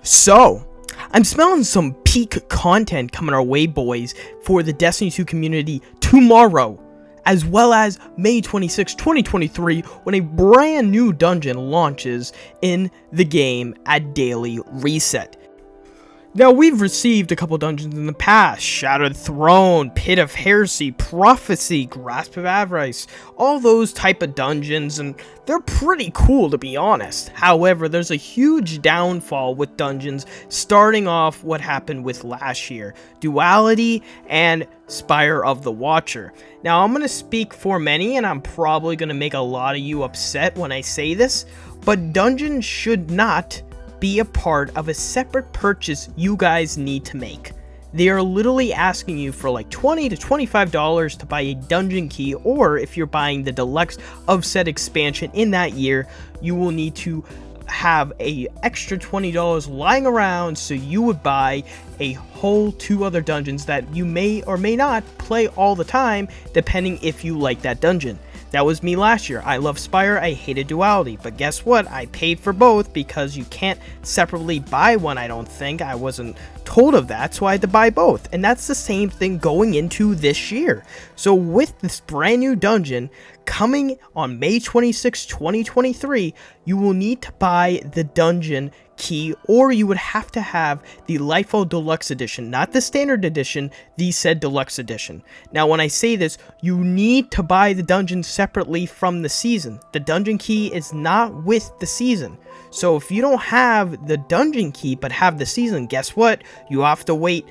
So, I'm smelling some peak content coming our way, boys, for the Destiny 2 community tomorrow, as well as May 26, 2023, when a brand new dungeon launches in the game at Daily Reset. Now, we've received a couple dungeons in the past: Shattered Throne, Pit of Heresy, Prophecy, Grasp of Avarice, all those type of dungeons, and they're pretty cool, to be honest. However, there's a huge downfall with dungeons, starting off what happened with last year: Duality and Spire of the Watcher. Now, I'm going to speak for many, and I'm probably going to make a lot of you upset when I say this, but dungeons should not be a part of a separate purchase you guys need to make. They are literally asking you for like $20 to $25 to buy a dungeon key, or if you're buying the deluxe of said expansion in that year, you will need to have a extra $20 lying around, so you would buy a whole 2 other dungeons that you may or may not play all the time, depending if you like that dungeon. That was me last year. I love Spire, I hated Duality, but guess what? I paid for both because you can't separately buy one, I don't think. I wasn't told of that, so I had to buy both. And that's the same thing going into this year. So with this brand new dungeon coming on May 26, 2023, you will need to buy the dungeon key, or you would have to have the Lightfall Deluxe Edition, not the Standard Edition, the said Deluxe Edition. Now, when I say this, you need to buy the dungeon separately from the season. The dungeon key is not with the season. So if you don't have the dungeon key but have the season, guess what? You have to wait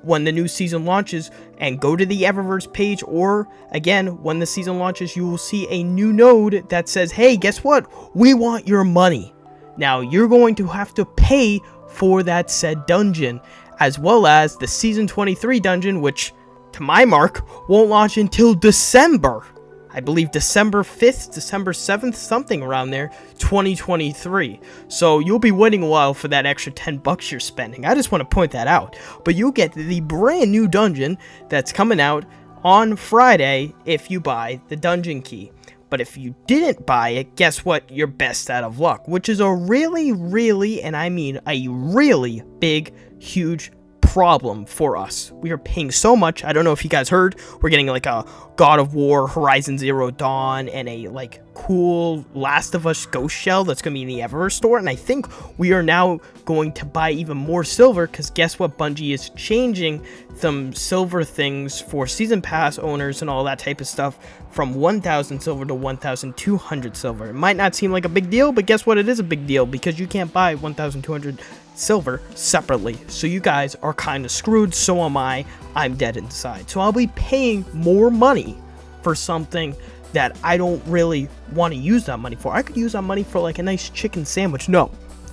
when the new season launches and go to the Eververse page, or again, when the season launches, you will see a new node that says, hey, guess what? We want your money. Now, you're going to have to pay for that said dungeon, as well as the Season 23 dungeon, which, to my mark, won't launch until December. I believe December 5th, December 7th, something around there, 2023. So you'll be waiting a while for that extra $10 you're spending. I just want to point that out. But you'll get the brand new dungeon that's coming out on Friday if you buy the dungeon key. But if you didn't buy it, guess what? You're best out of luck, which is a really, and I mean a really big, huge problem for us. We are paying so much. I don't know if you guys heard, we're getting like a God of War, Horizon Zero Dawn, and a like cool Last of Us Ghost Shell that's going to be in the Eververse store. And I think we are now going to buy even more silver, because guess what? Bungie is changing some silver things for Season Pass owners and all that type of stuff from 1,000 silver to 1,200 silver. It might not seem like a big deal, but guess what? It is a big deal, because you can't buy 1,200 silver separately. So you guys are kind of screwed. So am I. I'm dead inside. So I'll be paying more money for something that I don't really want to use that money for. I could use that money for like a nice chicken sandwich. No,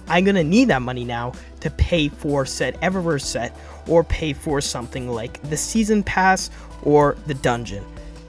I'm gonna need that money now to pay for said Eververse set, or pay for something like the Season Pass or the dungeon.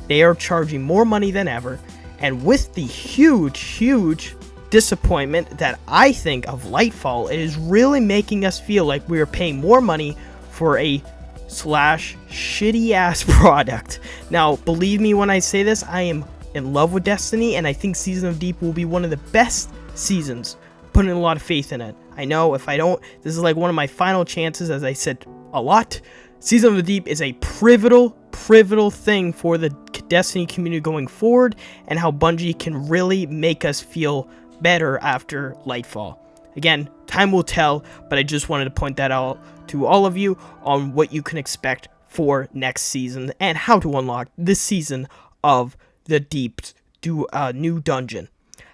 They are charging more money than ever, and with the huge disappointment that I think of Lightfall, it is really making us feel like we are paying more money for a shitty ass product. Now, believe me when I say this, I am in love with Destiny, and I think Season of Deep will be one of the best seasons. Putting a lot of faith in it. I know if I don't, this is like one of my final chances, as I said a lot. Season of the Deep is a pivotal thing for the Destiny community going forward, and how Bungie can really make us feel better after Lightfall. Again, time will tell, but I just wanted to point that out to all of you on what you can expect for next season and how to unlock this season of the Deep new dungeon.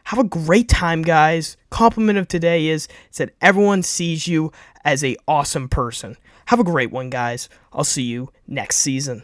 Have a great time, guys. Compliment of today is that everyone sees you as an awesome person. Have a great one, guys. I'll see you next season.